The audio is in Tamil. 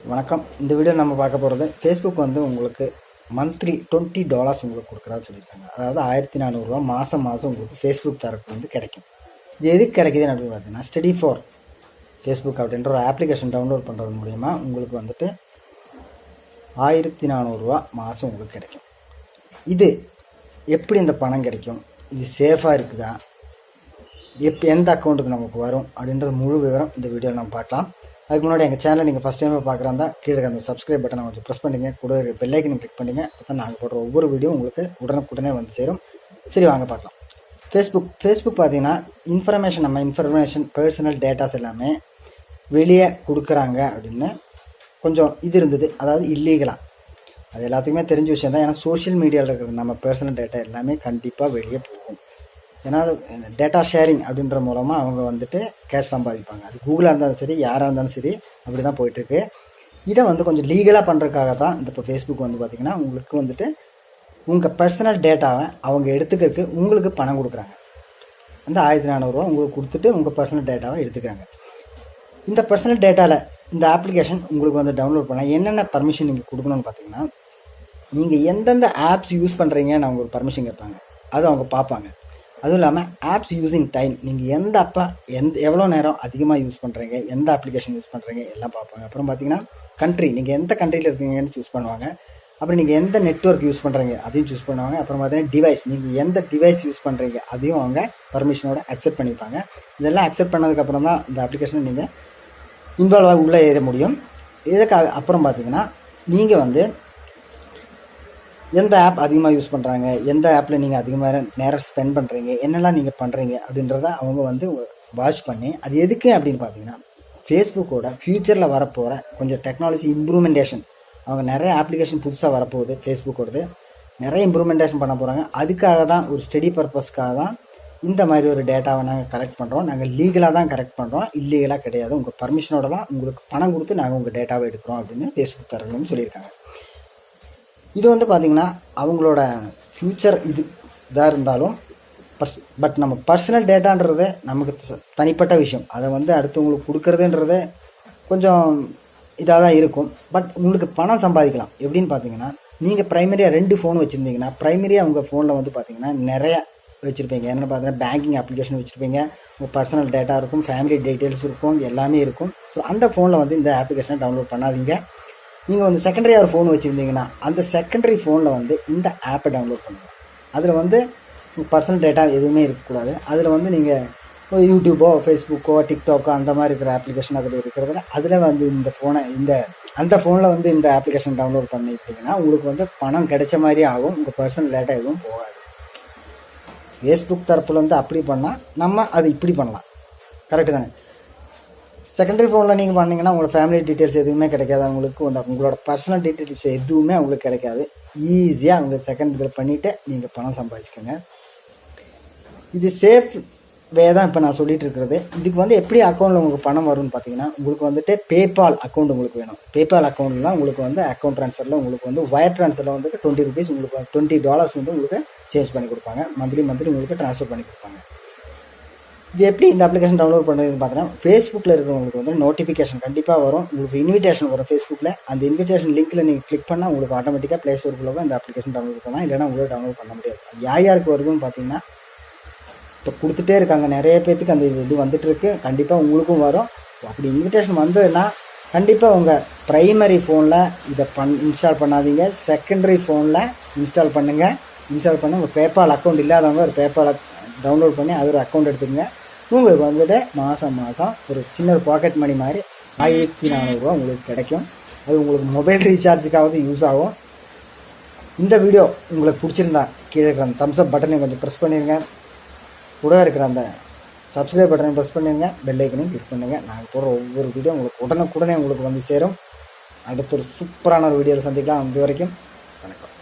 வணக்கம். இந்த வீடியோ நம்ம பார்க்க போகிறது ஃபேஸ்புக் வந்து உங்களுக்கு மந்த்லி $20 உங்களுக்கு கொடுக்குறான்னு சொல்லியிருக்காங்க. அதாவது 1400 ரூபா மாதம் உங்களுக்கு ஃபேஸ்புக் தரப்பு வந்து கிடைக்கும். இது எதுக்கு கிடைக்குதுன்னு அப்படின்னு பார்த்தீங்கன்னா, ஸ்டடி ஃபார் ஃபேஸ்புக் அப்படின்ற ஒரு அப்ளிகேஷன் டவுன்லோட் பண்ணுறது மூலிமா உங்களுக்கு வந்துட்டு 1400 ரூபா மாதம் உங்களுக்கு கிடைக்கும். இது எப்படி இந்த பணம் கிடைக்கும், இது சேஃபாக இருக்குதா, எந்த அக்கௌண்ட்டுக்கு நமக்கு வரும் அப்படின்ற முழு விவரம் இந்த வீடியோவில் நம்ம பார்க்கலாம். அதுக்கு முன்னாடி எங்கள் சேனலை நீங்கள் ஃபஸ்ட் டைம் பார்க்குறாந்தா கீழே அந்த சப்ஸ்கிரைப் பட்டனை கொஞ்சம் ப்ரெஸ் பண்ணிங்க, கூட பெல் ஐக்கனை கிளிக் பண்ணிங்க. அப்போ நாங்கள் போடுற ஒவ்வொரு வீடியோ உங்களுக்கு உடனே வந்து சேரும். சரி, வாங்க பார்க்கலாம். ஃபேஸ்புக் பார்த்தீங்கன்னா நம்ம இன்ஃபர்மேஷன் பர்சனல் டேட்டாஸ் எல்லாமே வெளியே கொடுக்குறாங்க அப்படின்னு கொஞ்சம் இது இருந்தது, அதாவது இல்லீகலாக. அது எல்லாத்துக்குமே தெரிஞ்ச விஷயம் தான். ஏன்னா சோஷியல் மீடியாவில் இருக்கிற நம்ம பர்சனல் டேட்டா எல்லாமே கண்டிப்பாக வெளியே போகும். ஏன்னா டேட்டா ஷேரிங் அப்படின்ற மூலமாக அவங்க வந்துட்டு கேஷ் சம்பாதிப்பாங்க. அது கூகுளாக இருந்தாலும் சரி, யாராக இருந்தாலும் சரி, அப்படி தான் போயிட்டுருக்கு. இதை வந்து கொஞ்சம் லீகலாக பண்ணுறதுக்காக தான் இந்த இப்போ ஃபேஸ்புக் வந்து பார்த்திங்கன்னா உங்களுக்கு வந்துட்டு உங்கள் பர்சனல் டேட்டாவை அவங்க எடுத்துக்கிறதுக்கு உங்களுக்கு பணம் கொடுக்குறாங்க. அந்த 1400 ரூபா உங்களுக்கு கொடுத்துட்டு உங்கள் பர்சனல் டேட்டாவை எடுத்துக்கிறாங்க. இந்த பர்சனல் டேட்டாவில் இந்த அப்ளிகேஷன் உங்களுக்கு வந்து டவுன்லோட் பண்ணால் என்னென்ன பர்மிஷன் நீங்கள் கொடுக்கணும்னு பார்த்தீங்கன்னா, நீங்கள் எந்தெந்த ஆப்ஸ் யூஸ் பண்ணுறீங்கன்னு அவங்க ஒரு பர்மிஷன் கேட்பாங்க. அது அவங்க பார்ப்பாங்க. அதுவும் இல்லாமல் ஆப்ஸ் யூஸிங் டைம், நீங்கள் எந்த அப்போ எவ்வளோ நேரம் அதிகமாக யூஸ் பண்ணுறீங்க, எந்த அப்ளிகேஷன் யூஸ் பண்ணுறீங்க எல்லாம் பார்ப்பாங்க. அப்புறம் பார்த்தீங்கன்னா கண்ட்ரி, நீங்கள் எந்த கண்ட்ரியில் இருக்கீங்கன்னு சூஸ் பண்ணுவாங்க. அப்புறம் நீங்கள் எந்த நெட்வொர்க் யூஸ் பண்ணுறீங்க அதையும் சூஸ் பண்ணுவாங்க. அப்புறம் பார்த்தீங்கன்னா டிவைஸ், நீங்கள் எந்த டிவைஸ் யூஸ் பண்ணுறீங்க அதையும் அவங்க பர்மிஷனோட அக்செப்ட் பண்ணிப்பாங்க. இதெல்லாம் அக்செப்ட் பண்ணதுக்கப்புறம் தான் இந்த அப்ளிகேஷனை நீங்கள் இன்வால்வ் ஆகி உள்ளே ஏற முடியும். இதுக்கு அப்புறம் பார்த்தீங்கன்னா நீங்கள் வந்து எந்த ஆப் அதிகமாக யூஸ் பண்ணுறாங்க, எந்த ஆப்பில் நீங்கள் அதிகமாக நேரம் ஸ்பெண்ட் பண்ணுறீங்க, என்னெல்லாம் நீங்கள் பண்ணுறீங்க அப்படின்றத அவங்க வந்து வாட்ச் பண்ணி, அது எதுக்கு அப்படின்னு பார்த்தீங்கன்னா, ஃபேஸ்புக்கோட ஃப்யூச்சரில் வரப்போகிற கொஞ்சம் டெக்னாலஜி இம்ப்ரூவ்மெண்டேஷன், அவங்க நிறைய அப்ளிகேஷன் புதுசாக வரப்போகுது, ஃபேஸ்புக்கோடது நிறைய இம்ப்ரூவ்மெண்டேஷன் பண்ண போகிறாங்க. அதுக்காக தான், ஒரு ஸ்டடி பர்பஸ்க்காக தான் இந்த மாதிரி ஒரு டேட்டாவை நாங்கள் கலெக்ட் பண்ணுறோம். நாங்கள் லீகலாக தான் கலெக்ட் பண்ணுறோம், இல்லீகலாக கிடையாது. உங்கள் பர்மிஷனோட தான் உங்களுக்கு பணம் கொடுத்து நாங்கள் உங்கள் டேட்டாவை எடுக்கிறோம் அப்படின்னு ஃபேஸ்புக் தரணும்னு சொல்லியிருக்காங்க. இது வந்து பார்த்திங்கன்னா அவங்களோட ஃப்யூச்சர் இதாக இருந்தாலும் பட் நம்ம பர்சனல் டேட்டான்றது நமக்கு தனிப்பட்ட விஷயம். அதை வந்து அடுத்தவங்களுக்கு கொடுக்குறதுன்றது கொஞ்சம் இதாக தான் இருக்கும். பட் உங்களுக்கு பணம் சம்பாதிக்கலாம். எப்படின்னு பார்த்தீங்கன்னா, நீங்கள் ப்ரைமரியாக 2 ஃபோன் வச்சுருந்தீங்கன்னா, ப்ரைமரியாக உங்கள் ஃபோனில் வந்து பார்த்திங்கன்னா நிறையா வச்சுருப்பீங்க. என்னென்னு பார்த்தீங்கன்னா பேங்கிங் அப்ளிகேஷன் வச்சுருப்பீங்க, உங்கள் பர்சனல் டேட்டா இருக்கும், ஃபேமிலி டீட்டெயில்ஸ் இருக்கும், எல்லாமே இருக்கும். ஸோ அந்த ஃபோனில் வந்து இந்த அப்ளிகேஷனை டவுன்லோட் பண்ணாதீங்க. நீங்கள் வந்து செகண்டரியாக ஒரு ஃபோன் வச்சுருந்தீங்கன்னா அந்த செகண்டரி ஃபோனில் வந்து இந்த ஆப்பை டவுன்லோட் பண்ணுங்கள். அதில் வந்து உங்கள் பர்சனல் டேட்டா எதுவுமே இருக்கக்கூடாது. அதில் வந்து நீங்கள் யூடியூப்போ, ஃபேஸ்புக்கோ, டிக்டாக்கோ அந்த மாதிரி இருக்கிற அப்ளிகேஷன் அதில் இருக்கிறதுல அதில் வந்து அந்த ஃபோனில் வந்து இந்த அப்ளிகேஷன் டவுன்லோட் பண்ணிட்டீங்கன்னா உங்களுக்கு வந்து பணம் கிடைச்ச மாதிரி ஆகும். உங்கள் பர்சனல் டேட்டா எதுவும் போகாது. ஃபேஸ்புக் தரப்பில் வந்து அப்படி பண்ணால் நம்ம அது இப்படி பண்ணலாம். கரெக்டு தானே? செகண்டரி ஃபோனில் நீங்கள் பண்ணிங்கன்னா உங்களோட ஃபேமிலி டீட்டெயில்ஸ் எதுவுமே கிடைக்காது. அவங்களுக்கு உங்களோட பர்சனல் டீட்டெயில்ஸ் எதுவுமே அவங்களுக்கு கிடைக்காது. ஈஸியாக அவங்க செகண்ட் இதில் பண்ணிவிட்டு நீங்கள் பணம் சம்பாதிச்சுக்கோங்க. இது சேஃப் வே தான் இப்போ நான் சொல்லிட்டு இருக்கிறது. இதுக்கு வந்து எப்படி அக்கௌண்ட்டில் உங்களுக்கு பணம் வரும்னு பார்த்தீங்கன்னா, உங்களுக்கு வந்துட்டு பேபால் அக்கௌண்ட் உங்களுக்கு வேணும். பேபால் அக்கௌண்ட்டில் தான் உங்களுக்கு வந்து அக்கௌண்ட் ட்ரான்ஸ்ஃபரில் உங்களுக்கு வந்து வயர் ட்ரான்ஸ்ஃபரில் வந்துட்டு $20 உங்களுக்கு $20 வந்து உங்களுக்கு சேஞ்ச் பண்ணி கொடுப்பாங்க. மந்த்லி உங்களுக்கு ட்ரான்ஸ்ஃபர் பண்ணி கொடுப்பாங்க. இது எப்படி இந்த அப்ளிகேஷன் டவுன்லோட் பண்ணுறதுன்னு பார்த்தீங்கன்னா, ஃபேஸ்புக்கில் இருக்கிறவங்களுக்கு வந்து நோட்டிஃபிகேஷன் கண்டிப்பாக வரும். உங்களுக்கு இன்விடேஷன் வரும் ஃபேஸ்புக்கில். அந்த இன்விடேஷன் லிங்க்கில் நீங்கள் கிளிக் பண்ணால் உங்களுக்கு ஆட்டோமேட்டிக்காக ப்ளே ஸ்டோருக்குள்ள இந்த அப்ளிகேஷன் டவுன்லோட் பண்ணலாம். இல்லைனா உங்களுக்கு டவுன்லோட் பண்ண முடியாது. யாருக்கு வருதுன்னு பார்த்தீங்கன்னா, இப்போ கொடுத்துட்டே இருக்காங்க நிறைய பேர்த்துக்கு அந்த இது வந்துட்டுருக்கு. கண்டிப்பாக உங்களுக்கும் வரும். அப்படி இன்விடேஷன் வந்ததுன்னா கண்டிப்பாக உங்கள் ப்ரைமரி ஃபோனில் இதை இன்ஸ்டால் பண்ணாதீங்க. செகண்டரி ஃபோனில் இன்ஸ்டால் பண்ணுங்கள். உங்கள் பேபால் அக்கௌண்ட் இல்லாதவங்க ஒரு பேபால் டவுன்லோட் பண்ணி அது ஒரு அக்கௌண்ட் எடுத்துக்கங்க. உங்களுக்கு வந்துட்டு மாதம் ஒரு சின்ன பாக்கெட் மணி மாதிரி 1400 ரூபா உங்களுக்கு கிடைக்கும். அது உங்களுக்கு மொபைல் ரீசார்ஜுக்காவது யூஸ் ஆகும். இந்த வீடியோ உங்களுக்கு பிடிச்சிருந்தா கீழே இருக்கிற அந்த தம்ஸ் அப் பட்டனை கொஞ்சம் ப்ரெஸ் பண்ணிடுங்க. கூட இருக்கிற அந்த சப்ஸ்கிரைப் பட்டனை ப்ரெஸ் பண்ணிடுங்க. பெல் ஐக்கனையும் கிளிக் பண்ணுங்கள். நாங்கள் போடுற ஒவ்வொரு வீடியோ உங்களுக்கு உடனே உங்களுக்கு வந்து சேரும். அடுத்த ஒரு சூப்பரான ஒரு வீடியோவில் சந்திக்கலாம். அது வரைக்கும் வணக்கம்.